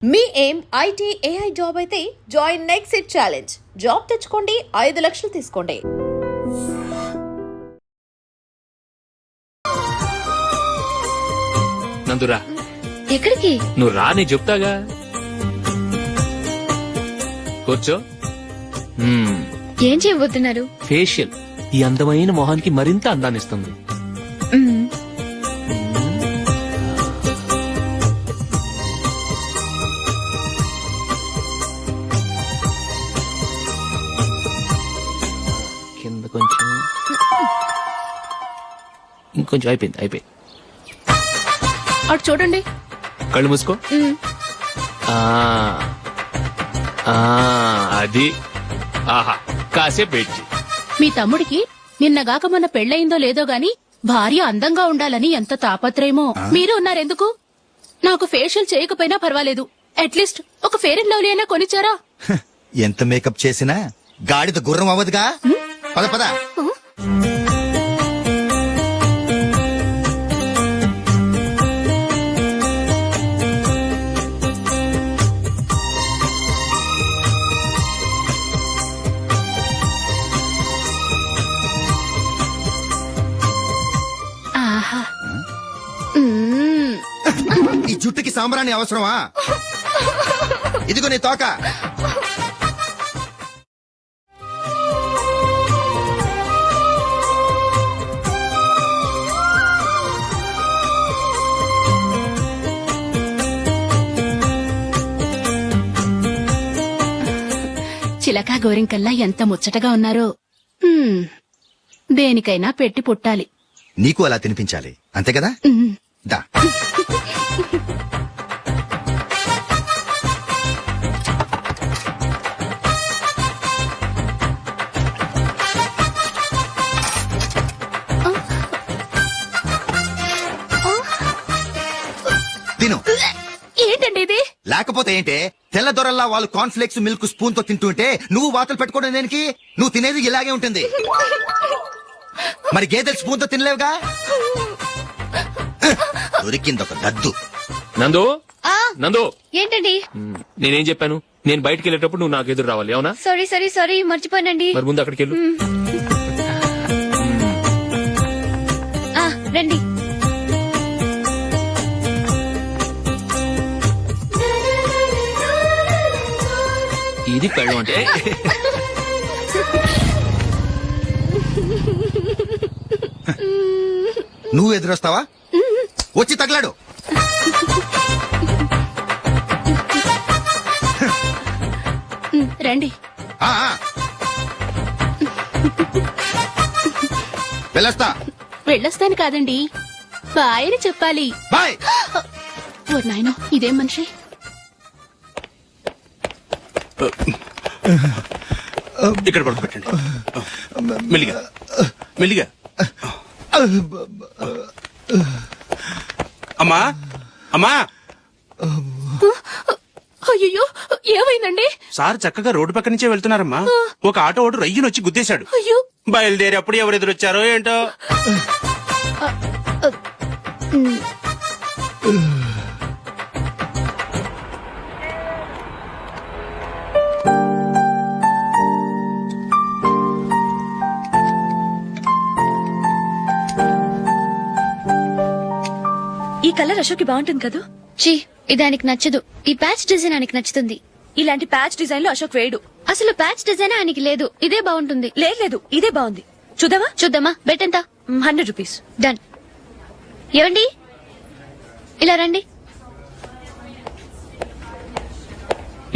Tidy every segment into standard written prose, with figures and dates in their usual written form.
మీ ఏం IT AI job అయితే join next it challenge. Job తెచ్చుకోండి, 5 లక్షలు తీసుకోండి. నందురా, ఎక్కడికి? నువ్వు రా, నీ చెప్తాగా. కూర్చో. ఏం చేయబోతున్నారు? ఫేషియల్ ఈ అందమైన మొహానికి మరింత అందాన్నిస్తుంది. కింద కొంచెం, ఇంకొంచెం. అయిపోయింది. అటు చూడండి. కళ్ళు మూసుకో. అది ఆహా, కాసేపు వెయిట్ చెయ్. మీ తమ్ముడికి నిన్నగాక మొన్న పెళ్లయిందో లేదో గాని భార్య అందంగా ఉండాలని ఎంత తాపత్రయమో. మీరు ఉన్నారెందుకు? నాకు ఫేషియల్ చేయకపోయినా పర్వాలేదు, అట్లీస్ట్ ఒక ఫేర్ అండ్ లవ్లీ అయినా కొనిచ్చారా? ఎంత మేకప్ చేసినా గాడిద గుర్రం అవ్వదుగా. పద పద. ఆహా, ఈ జుట్టుకి సాంబ్రాణి అవసరమా? ఇదిగో నీ తోక. చిలకా గోరింకల్లా ఎంత ముచ్చటగా ఉన్నారో. దేనికైనా పెట్టి పుట్టాలి. నీకు అలా తినిపించాలి, అంతే కదా? దా. తిను. ఏంటండి ఇది? లేకపోతే ఏంటే, తెల్ల దొరల్లా వాళ్ళు కార్న్ఫ్లేక్స్ మిల్క్ స్పూన్ తో తింటుంటే నువ్వు వాతలు పెట్టుకోవడం దేనికి? నువ్వు తినేది ఇలాగే ఉంటుంది. మరి గేదెలు స్పూన్ తో తినలేవుగా. దొరికిందొక దద్దు. నందు, నందు, ఏంటండి? నేనేం చెప్పాను? నేను బయటికి వెళ్ళేటప్పుడు నువ్వు నాకు ఎదురు రావాలి, అవునా? సారీ మర్చిపోయానండి. మరి ముందు అక్కడికి వెళ్ళు. రండి. ఇది పెళ్ళం అంటే. నువ్వు ఎదురొస్తావా? వచ్చి తగలాడు. రండి. ఆ, ఆ. వెళ్ళొస్తా. వెళ్ళొస్తాను కాదండి, బాయ్ అని చెప్పాలి. బాయ్. ఓ నాయనో, ఇదేం మనిషి? ఇక్కడ పడుకోబెట్టండి. మెల్లిగా మెల్లిగా. అమ్మా అమ్మా. అయ్యో, ఏమైందండి? సార్ చక్కగా రోడ్డు పక్క నుంచే వెళ్తున్నారమ్మా. ఒక ఆటో ఓడు రయ్యనొచ్చి గుద్దేశాడు. అయ్యో. బయలుదేరి అప్పుడు ఎవరు ఎదురొచ్చారో ఏంటో. ఈ కలర్ అశోక్ బాగుంటుంది కదా? చీ, ఇదానికి నచ్చదు. ఈ ప్యాచ్ డిజైన్ ఆయనకి నచ్చుతుంది. ఇలాంటి ప్యాచ్ డిజైన్ లో అశోక్ వేయడు. అసలు ప్యాచ్ డిజైన్ ఆయనకి లేదు. ఇదే బాగుంటుంది. లేదు, ఇదే బాగుంది. చూద్దామా? బెట్ ఎంత? 100 రూపీస్. డన్. ఏవండి, ఇలా రండి.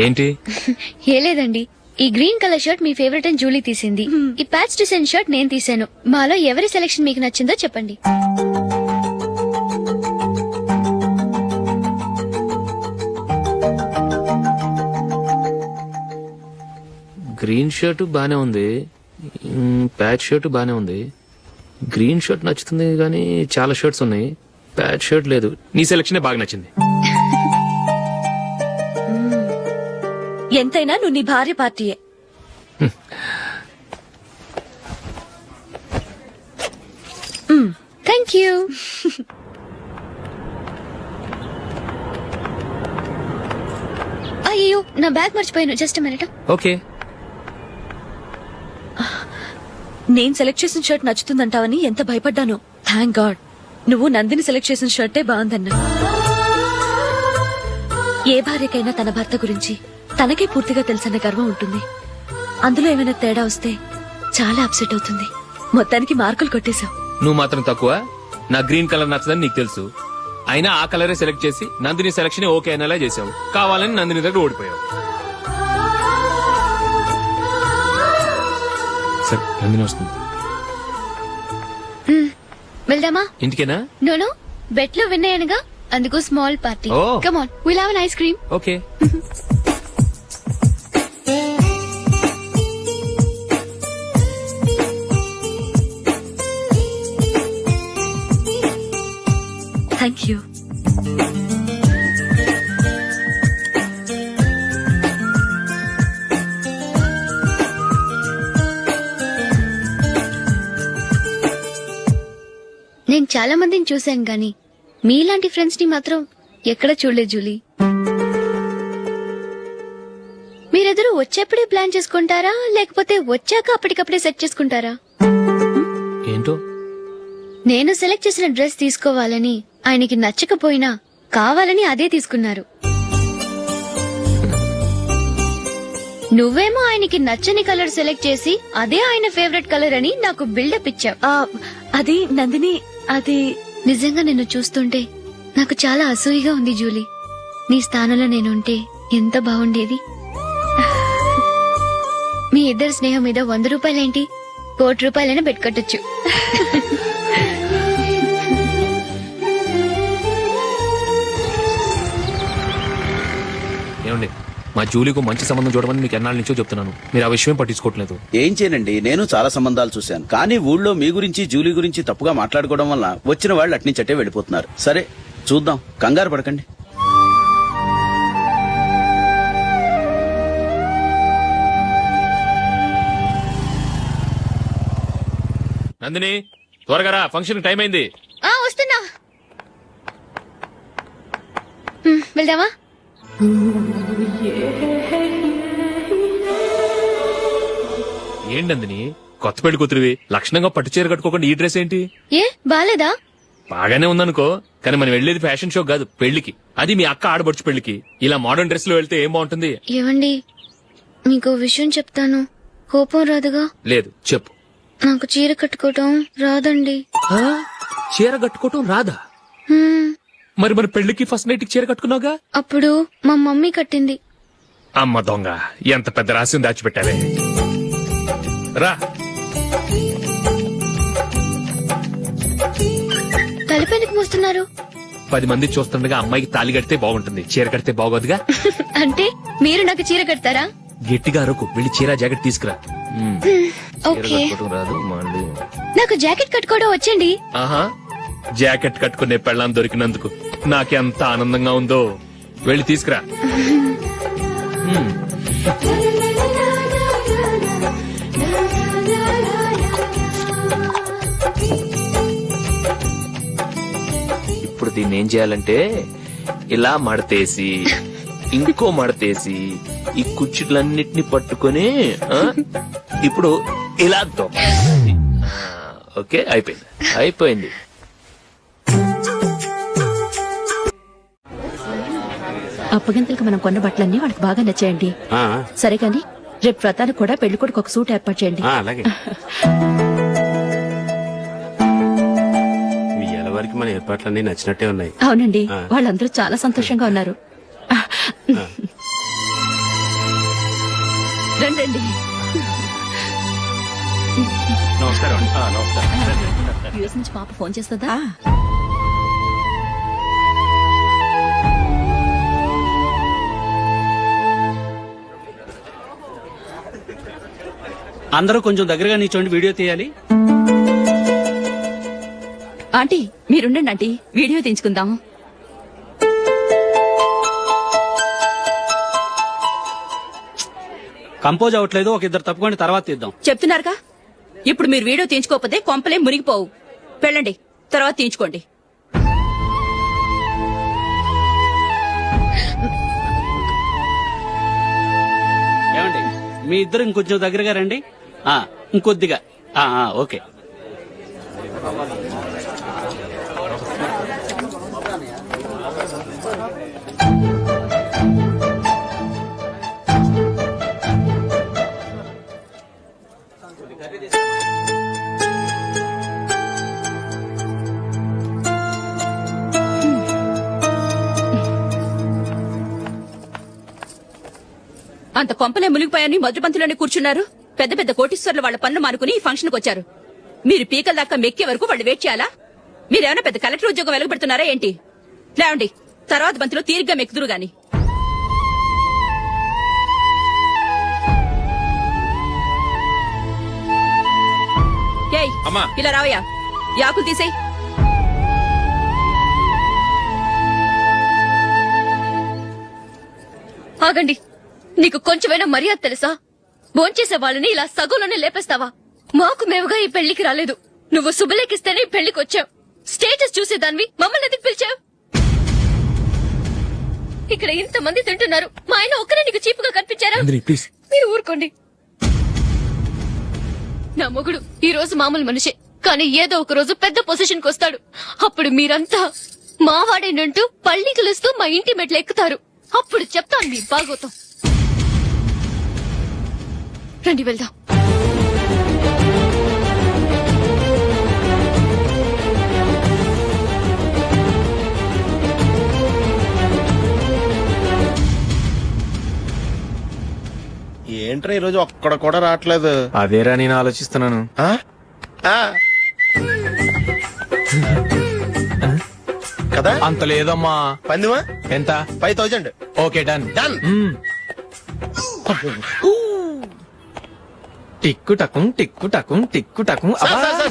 ఏంటి? ఏ లేదండి, ఈ గ్రీన్ కలర్ షర్ట్ మీ ఫేవరెట్ అని జూలీ తీసింది. ఈ ప్యాచ్ డిజైన్ షర్ట్ నేను తీసాను. మాలో ఎవరి సెలెక్షన్ మీకు నచ్చిందో చెప్పండి. గ్రీన్ షర్ట్ బానే ఉంది, ప్యాచ్ షర్ట్ బానే ఉంది. గ్రీన్ షర్ట్ నచ్చుతుంది కానీ చాలా షర్ట్స్ ఉన్నాయి, ప్యాచ్ షర్ట్ లేదు. నీ సెలెక్షనే బాగా నచ్చింది. ఎంతైనా నువ్వు నీ భార్య పార్టీయే. Thank you. అయ్యో నా బ్యాగ్ మర్చిపోయాను. Just minute. ఓకే. నేను సెలెక్ట్ చేసిన షర్ట్ నచ్చుతుందంటావని ఎంత భయపడ్డాను. థ్యాంక్ గాడ్ నువ్వు నందిని సెలెక్ట్ చేసిన షర్టే బాగుందన్నా. ఏ భార్యకైనా తన భర్త గురించి తనకే పూర్తిగా తెలుసన్న గర్వం ఉంటుంది. అందులో ఏమైనా తేడా వస్తే చాలా అప్సెట్ అవుతుంది. మొత్తానికి మార్కులు కొట్టేశావు. నువ్వు మాత్రం తక్కువ. నా గ్రీన్ కలర్ నచ్చదని నీకు తెలుసు. అయినా ఆ కలరే సెలెక్ట్ చేసి నందిని సెలక్షన్ ఓకే అనేలా చేసావు. కావాలని నందిని దగ్గర ఓడిపోయావు. సరే నందిని వస్తుంది. వెళ్దామా? ఇంటికేనా? నోను బెట్ లో విన్ అయ్యానుగా, అందుకు small party. Oh. Come on, will have an ice cream. Okay. Thank you. నేను చాలా మందిని చూశాను గాని మీలాంటి ఫ్రెండ్స్ ని మాత్రం ఎక్కడ చూడలేదు జూలీ. మీరెదరూ వచ్చేప్పుడే ప్లాన్ చేసుకుంటారా లేకపోతే వచ్చాక అప్పటికప్పుడే సెట్ చేసుకుంటారా? ఏంటో నేను సెలెక్ట్ చేసిన డ్రెస్ తీసుకోవాలని ఆయనకి నచ్చకపోయినా కావాలని అదే తీసుకున్నారు. నువ్వేమో ఆయనకి నచ్చని కలర్ సెలెక్ట్ చేసి అదే ఆయన ఫేవరెట్ కలర్ అని నాకు బిల్డప్ ఇచ్చావు. అది నందిని, అది నిజంగా నిన్ను చూస్తుంటే నాకు చాలా అసూయగా ఉంది జూలీ. నీ స్థానంలో నేనుంటే ఎంత బాగుండేది. మీ ఇద్దరు స్నేహం మీద 100 రూపాయలేంటి, 1 కోటి రూపాయలైనా పెట్టుకట్టొచ్చు. ఏమండి, మా జూలీకు మంచి సంబంధం చూడమని మీకు ఎన్నాళ్ళ నుంచో చెప్తున్నాను. మీరు ఆ విషయం పట్టించుకోవట్లేదు. ఏం చేయనండి, నేను చాలా సంబంధాలు చూశాను. కానీ ఊళ్ళో మీ గురించి జూలీ గురించి తప్పుగా మాట్లాడుకోవడం వల్ల వచ్చిన వాళ్ళు అట్నుంచటే వెళ్ళిపోతున్నారు. సరే చూద్దాం, కంగారు పడకండి. నందిని త్వరగా రా, ఫంక్షన్ టైం అయింది. వస్తున్నా. వెళ్దామా? ఏంటి నందిని, కొత్త పెళ్లి కూతురివి లక్షణంగా పట్టు చీర కట్టుకోకుండా ఈ డ్రెస్ ఏంటి? ఏ బాలేదా? బాగానే ఉందనుకో, కానీ మనం వెళ్లేది ఫ్యాషన్ షో కాదు, పెళ్లికి. అది మీ అక్క ఆడబడుచు పెళ్లికి. ఇలా మోడర్న్ డ్రెస్ లో వెళ్తే ఏం బాగుంటుంది? ఏవండి, మీకు విషయం చెప్తాను, కోపం రాదుగా? లేదు, చెప్పు. నాకు చీర కట్టుకోవటం రాదండి. చీర కట్టుకోవటం రాదా? హ్మ్, మరి మన పెళ్లికి ఫస్ట్ నైట్ చీర కట్టుకున్నావుగా? అప్పుడు మా మమ్మీ కట్టింది. అమ్మ దొంగ, ఎంత పెద్ద రహస్యం దాచిపెట్టావే. రా. తలపెందుకు మోస్తున్నారు? 10 మంది చూస్తుండగా అమ్మాయికి తాళి కడితే బాగుంటుంది, చీర కడితే బాగోదుగా. అంటే మీరు నాకు చీర కడతారా? గట్టిగా అరకు, వెళ్ళి చీర జాకెట్ తీసుకురా. చీర ఓకే. కట్టుకోవటం రాదు మళ్ళీ. నాకు జాకెట్ కట్టుకోవడం వచ్చండి. ఆహా, జాకెట్ కట్టుకునే పెళ్ళాం దొరికినందుకు నాకెంత ఆనందంగా ఉందో. వెళ్ళి తీసుకురా. ఇప్పుడు దీన్ని ఏం చేయాలంటే ఇలా మడతేసి ఇంకో మడతేసి ఈ కుర్చీలన్నిటిని పట్టుకొని ఇప్పుడు ఇలా దొక్కాలి. ఓకే, అయిపోయింది అయిపోయింది. అప్పగింతలకు మనం కొన్న బట్టలన్నీ వాళ్ళకి బాగా నచ్చాయండి. సరే కానీ రేపు వ్రతానికి కూడా పెళ్లి కొడుకు ఒక సూట్ ఏర్పాటు చేయండి. అలాగే. మీ ఎలవారికి మన ఏర్పాట్లన్నీ నచ్చినట్టే ఉన్నాయి. అవునండి, వాళ్ళందరూ చాలా సంతోషంగా ఉన్నారు. రండి. నమస్కారం. నమస్కారం. యూఎస్ నుంచి పాప ఫోన్ చేస్తుందా? అందరూ కొంచెం దగ్గరగా నిల్చోండి, వీడియో తీయాలి. ఆంటీ మీరుండండి ఆంటీ, వీడియో తీయించుకుందాం. కంపోజ్ అవ్వట్లేదు, ఒక ఇద్దరు తప్పుకొని తర్వాత తీద్దాం. చెప్తున్నారుగా, ఇప్పుడు మీరు వీడియో తీయించుకోకపోతే కొంపలే మునిగిపోవు. వెళ్ళండి, తర్వాత తీయించుకోండి. మీ ఇద్దరు ఇంకొంచెం దగ్గరగా రండి. ఇంకొద్దిగా. ఓకే. అంత కొంపలే మునిగిపోయాని మధుపంతిలోనే కూర్చున్నారు. పెద్ద పెద్ద కోటీశ్వర్లు వాళ్ళ పనులు మానుకుని ఈ ఫంక్షన్ కు వచ్చారు. మీరు పీకల దాకా మెక్కే వరకు వాళ్ళు వెయిట్ చేయాలా? మీరేమైనా పెద్ద కలెక్టర్ ఉద్యోగం వెలగబెడుతున్నారా ఏంటి? లేవండి, తర్వాత బంతిలో తీరిగ్గా మెక్కుదురు గాని. ఏయ్, ఇలా రావయ్యా, యాకులు తీసేయ్. ఆగండి, నీకు కొంచెమైనా మర్యాద తెలుసా? భోంచేసే వాళ్ళని ఇలా సగంలోనే లేపేస్తావా? మాకు మేముగా ఈ పెళ్లికి రాలేదు. నువ్వు శుభలేఖిస్తేనే ఈ పెళ్లికి వచ్చావు. స్టేటస్ చూసేదాన్ని మమ్మల్ని ఎందుకు పిలిచావు? ఇక్కడ ఇంతమంది తింటున్నారు, మా ఆయన ఒక్కరే నీకు చీపుగా కనిపించారా? మీరు ఊరుకోండి. నా మొగుడు ఈ రోజు మామూలు మనిషే, కానీ ఏదో ఒక రోజు పెద్ద పొజిషన్ కు వస్తాడు. అప్పుడు మీరంతా మావాడేనంటూ పళ్ళి కలుస్తూ మా ఇంటి మెట్లు ఎక్కుతారు. అప్పుడు చెప్తాను మీ బాగోతాం. రండి వెళ్దాం. ఏంట్రా ఈరోజు ఒక్కడ కూడా రావట్లేదు? అదేరా నేను ఆలోచిస్తున్నాను. ఆ? ఆ. కదా అంత లేదమ్మా. పందిమా ఎంత? 5000. Okay, done. డన్. టిక్కు టకుం టిక్కు టకుం టిక్కు టకుం.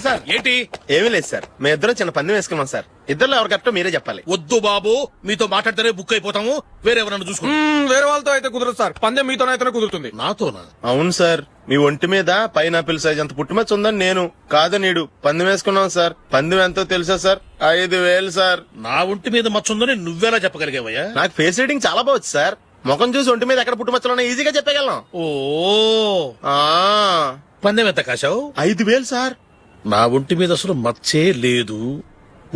సార్ ఏంటి? ఏమీ లేదు సార్, మేము ఇద్దరు చిన్న పందెం వేసుకున్నాం సార్. ఇద్దరు ఎవరు కరెక్టో మీరే చెప్పాలి. వద్దు బాబు, మీతో మాట్లాడితేనే బుక్ అయిపోతాము. వేరెవరన్నా చూసుకుంటాం. వేరే వాళ్ళతో అయితే కుదరదు సార్, పందెం మీతోనైతేనే కుదురుతుంది. నాతోనా? అవును సార్, మీ ఒంటి మీద పైనాపిల్ సైజ్ అంత పుట్టుమచ్చ ఉందని నేను కాదు నీడు పందెం వేసుకున్నాం సార్. పందెం ఎంతో తెలుసా సార్? 5000 సార్. నా ఒంటి మీద మచ్చుందని నువ్వెలా చెప్పగలిగావయ్యా? నాకు ఫేస్ రీడింగ్ చాలా బాగుంది సార్. ముఖం చూసి ఒంటి మీద ఎక్కడ పుట్టుమచ్చలో ఈజీగా చెప్పగలం. ఓ, పందెం ఎంత కాశావు? 5000 సార్. నా ఒంటి మీద అసలు మచ్చే లేదు.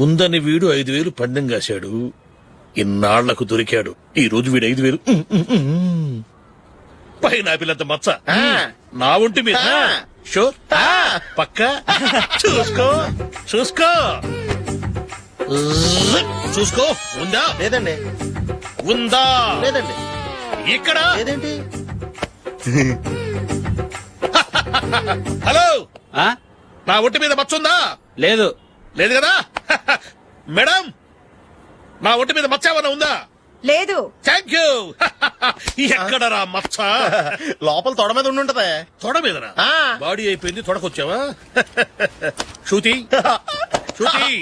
ఉందని వీడు 5000 పందెం కాశాడు. ఇన్నాళ్లకు దొరికాడు. ఈ రోజు వీడు 5000. పైన పిల్లంత మచ్చ నా ఒంటి మీద. షూర్? పక్క చూసుకో చూసుకో చూసుకో. ఉందా? లేదండి. ఉందా? లేదండి. ఇక్కడ లేదేంటి? హలో, ఆ? నా ఒంటి మీద మచ్చ ఉందా? లేదు. లేదు కదా? మేడం, నా ఒంటి మీద మచ్చ ఏమన్నా ఉందా? లేదు. Thank you. ఎక్కడరా మచ్చ? లోపల తొడ మీద ఉండుంటదే. తొడ మీదనా? ఆ. బాడీ అయిపోయింది, తొడకొచ్చావా? శృతి శృతి.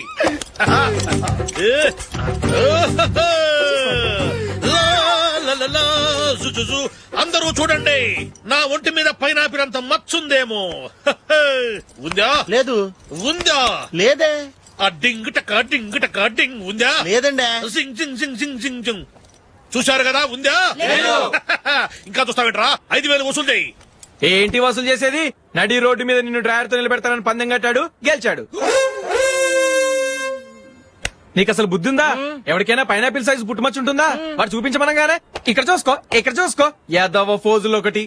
అందరూ చూడండి, నా ఒంటి మీద పైనాపిల్ అంత మచ్చుందేమో. ఉందా? లేదు. ఉందా? లేదే. ఆ డింగ్ టక డింగ్ టక డింగ్ ఉందా? లేదండి. సింగ్ సింగ్ సింగ్ సింగ్ సింగ్ సింగ్. చూశారు కదా? ఉందా? ఇంకా చూస్తావేట్రా? 5000 వసూలు చేయి. ఏంటి వసూలు చేసేది? నడి రోడ్డు మీద నిన్ను డ్రైవర్ తో నిలబెడతానని పందెం కట్టాడు, గెలిచాడు. నీకు అసలు బుద్ధి ఉందా? ఎవరికైనా పైనాపిల్ సైజ్ పుట్టుమచ్చు ఉంటుందా? వాడు చూపించమనగానే ఇక్కడ చూసుకో ఇక్కడ చూసుకో, యాదవ ఫోజులు ఒకటి.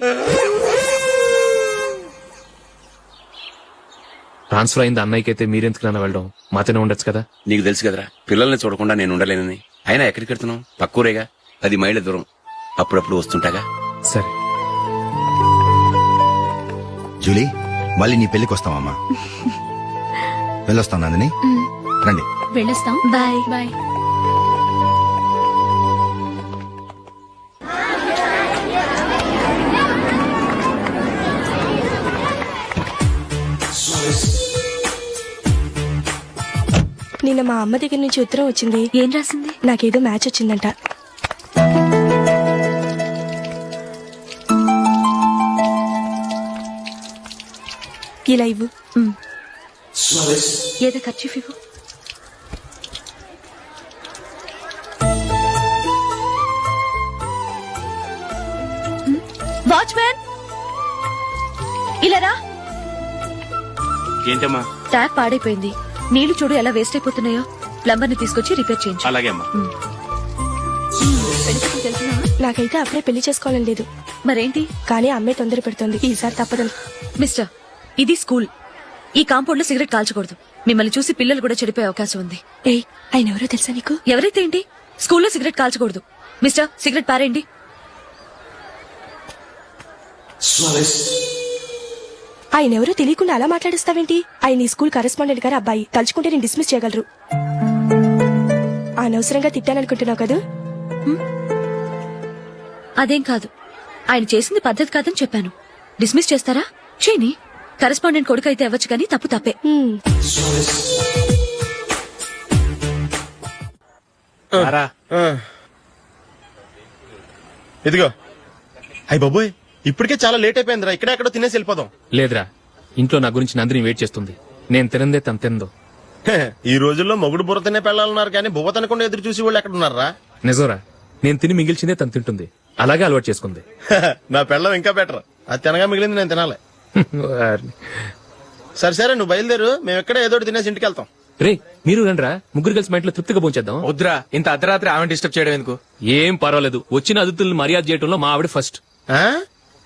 ట్రాన్స్ఫర్ అయింది అన్నయ్యకి అయితే మీరెందుకు నన్ను వెళ్ళడం? మాతోనే ఉండొచ్చు కదా. నీకు తెలుసు కదరా, పిల్లల్ని చూడకుండా నేను ఉండలేనని. అయినా ఎక్కడికి వెళ్తున్నావు? పక్కూరేగా, 10 మైళ్ళ దూరం. అప్పుడప్పుడు వస్తుంటాగా. సరే జూలీ, మళ్ళీ నీ పెళ్లికి వస్తామమ్మా. వెళ్ళొస్తాం నందిని. రండి. వెళ్ళొస్తాం. బాయ్. బాయ్. నిన్న మా అమ్మ దగ్గర నుంచి ఉత్తరం వచ్చింది. ఏం రాసింది? నాకేదో మ్యాచ్ వచ్చిందంట. ఇలా ఇవ్వు. ఏదో ఖర్చు ఇవ్వు. వాచ్మెన్, ఇలా రా. ఏంటమ్మా? ట్యాప్ పాడైపోయింది. నీళ్లు చూడు ఎలా వేస్ట్ అయిపోతున్నాయో. ప్లంబర్ ని తీసుకొచ్చి రిపేర్ చేయించు. అలాగే అమ్మా. నాకైతే అప్పుడే పెళ్లి చేసుకోవాలని లేదు. మరేంటి? కానీ అమ్మే తొందర పెడుతోంది. ఈసారి తప్పదని. మిస్టర్, ఇది స్కూల్. ఈ కాంపౌండ్ లో సిగరెట్ కాల్చకూడదు. మిమ్మల్ని చూసి పిల్లలు కూడా చెడిపోయే అవకాశం ఉంది. ఏయ్, ఆయన ఎవరో తెలుసా నీకు? ఎవరైతే ఏంటి, స్కూల్లో సిగరెట్ కాల్చకూడదు. మిస్టర్, సిగరెట్ పారేయండి. ఆయన ఎవరో తెలియకుండా అలా మాట్లాడిస్తావేంటి? ఆయన ఈ స్కూల్ కరెస్పాండెంట్ గారి అబ్బాయి. తలుచుకుంటే నేను డిస్మిస్ చేయగలరు. అనవసరంగా తిట్టాననుకుంటున్నావు కదా? అదేం కాదు. ఆయన చేసింది పద్ధతి కాదని చెప్పాను. డిస్మిస్ చేస్తారా? చేయని. కరెస్పాండెంట్ కొడుకు అయితే అవ్వచ్చు కానీ తప్పు తప్పే. ఇదిగో. అయ్య బాబోయ్, ఇప్పటికే చాలా లేట్ అయిపోయిందిరా. ఇక్కడే ఎక్కడో తినేసి వెళ్ళిపోదాం. లేదురా, ఇంట్లో నా గురించి నందిని వెయిట్ చేస్తుంది. నేను తినందే తను తిందో. ఈ రోజుల్లో మొగుడు బుర్ర తినే పెళ్ళాలన్నారు కానీ బువ్వ తినకుండా ఎదురు చూసి వాళ్ళు ఎక్కడ ఉన్నారా? నిజంరా, నేను తిని మిగిల్చిందే తను తింటుంది. అలాగే అలవాటు చేసుకుంది. నా పెళ్ళం ఇంకా బెటర్. అది తినగా మిగిలింది నేను తినాలి. సరే సరే, నువ్వు బయలుదేరు. మేము ఎక్కడ ఏదో ఒకటి తినేసి ఇంటికి వెళ్తాం. రే, మీరు రండిరా, ముగ్గురు కలిసి మా ఇంట్లో తృప్తిగా పోంచేద్దాం. వద్దురా, ఇంత అర్ధరాత్రి ఆమె డిస్టర్బ్ చేయడం ఎందుకు? ఏం పర్వాలేదు, వచ్చిన అతిథులను మర్యాద చేయడంలో మా ఆవిడ ఫస్ట్. ఆ?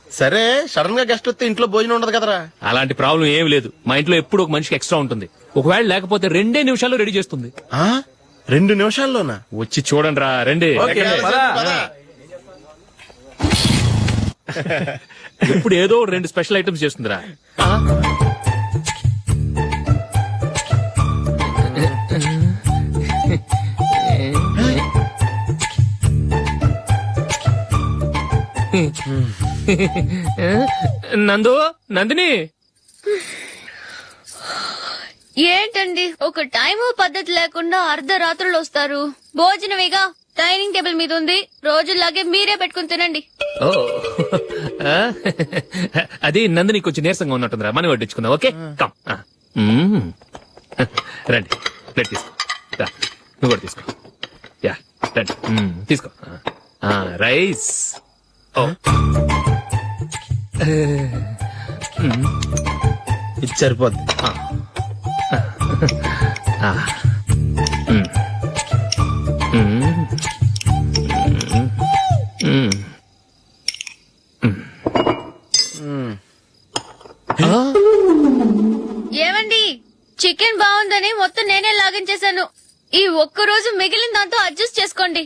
సరే, సడన్ గా గెస్ట్ వస్తే ఇంట్లో భోజనం ఉండదు కదరా. అలాంటి ప్రాబ్లం ఏం లేదు. మా ఇంట్లో ఎప్పుడు ఒక మనిషికి ఎక్స్ట్రా ఉంటుంది. ఒకవేళ లేకపోతే 2 నిమిషాల్లో రెడీ చేస్తుంది. 2 నిమిషాల్లోనా? వచ్చి చూడండి రా, రండి. ఎప్పుడు ఏదో 2 స్పెషల్ ఐటమ్స్ చేస్తుందిరా. నందు, నందిని. ఏంటండి ఒక టైము పద్ధతి లేకుండా అర్ధరాత్రులు వస్తారు? భోజనమేగా డైనింగ్ టేబుల్ మీద ఉంది. రోజులాగే మీరే పెట్టుకుని తినండి. ఓ, అది నందిని కొంచెం నీరసంగా ఉన్నట్టుందిరా. మనం వడ్డించుకుందాం. Okay, come. రండి, ప్లేట్ తీసుకో. రా, నువ్వు కూడా తీసుకో. యా, రండి, తీసుకో. రైస్. ఓ, ఇది సరిపోద్ది. ఏమండి, చికెన్ బాగుందని మొత్తం నేనే లాగించేశాను. ఈ ఒక్క రోజు మిగిలిన దాంతో అడ్జస్ట్ చేసుకోండి.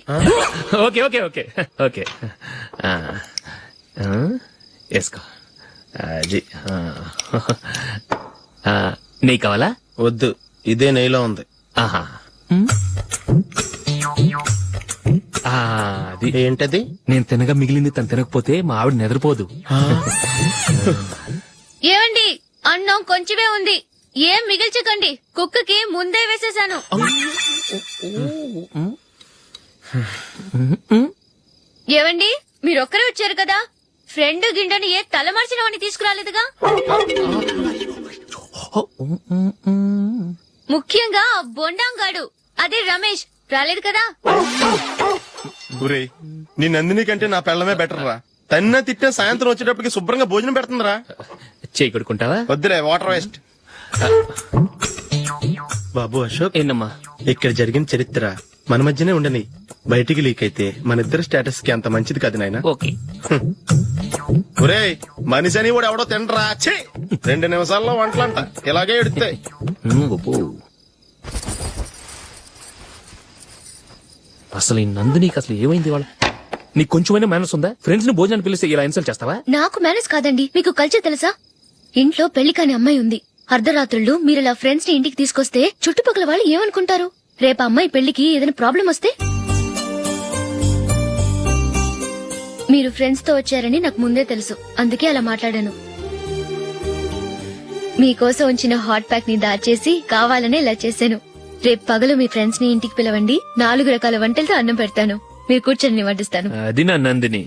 Okay okay okay okay. వేసుకో. అది నెయ్యి కావాలా? వద్దు, ఇదే నెయ్యిలో ఉంది. ఆహా, అది ఏంటది? నేను తినగా మిగిలింది తను తినకపోతే మా ఆవిడ నిద్రపోదు. ఏమండి, అన్నం కొంచెమే ఉంది. ఏం మిగిల్చకండి. కుక్కకి ముందే వేసేశాను. ఏవండి, మీరొక్కరే వచ్చారు కదా, ఫ్రెండ్ గిండని ఏ తలమార్చిన వాడిని తీసుకురాలేదుగా. ముఖ్యంగా ఆ బొండాంగాడు, అదే రమేష్, రాలేదు కదా. ఊరేయ్, నీ నందిని కంటే నా పెళ్ళమే బెటర్ రా. తన్న తిట్టిన సాయంత్రం వచ్చేటప్పటికి శుభ్రంగా భోజనం పెడుతుందిరా. చేయి కొడుకుంటావా? వద్దులే, వాటర్ వేస్ట్. బాబు అశోక్, ఏంటమ్మా? ఇక్కడ జరిగిన చరిత్ర మన మధ్యనే ఉండని. బయటికి లీక్ అయితే మన ఇద్దరు స్టేటస్ కి అంత మంచిది కాదు నాయన. ఓకే. ఒరేయ్, మనిషి అని కూడా ఎవడో తినరా. 2 నిమిషాల్లో వంటలంట ఇలాగే ఎడుతాయి. అసలు ఈ నందినికి అసలు ఏమైంది? వాళ్ళ నీకు కొంచెమైనా మేనస్ ఉందా? ఫ్రెండ్స్ ని భోజనాన్ని పిలిస్తే ఇలా ఇన్సల్ట్ చేస్తావా? నాకు మేనేజ్ కాదండి, మీకు కల్చర్ తెలుసా? ఇంట్లో పెళ్లి కాని అమ్మాయి ఉంది. అర్ధరాత్రుళ్ళు మీరిలా ఫ్రెండ్స్ ని ఇంటికి తీసుకొస్తే చుట్టుపక్కల వాళ్ళు ఏమనుకుంటారు? రేపు అమ్మాయి పెళ్లికి ఏదైనా ప్రాబ్లం వస్తే? మీరు ఫ్రెండ్స్ తో వచ్చారని నాకు ముందే తెలుసు, అందుకే అలా మాట్లాడాను. మీకోసం ఉంచిన హాట్ ప్యాక్ ని దాచేసి కావాలనే ఇలా చేశాను. రేపు పగలు మీ ఫ్రెండ్స్ ని ఇంటికి పిలవండి. 4 రకాల వంటలతో అన్నం పెడతాను. మీరు కూర్చొని వడ్డిస్తాను. అది నా నందిని.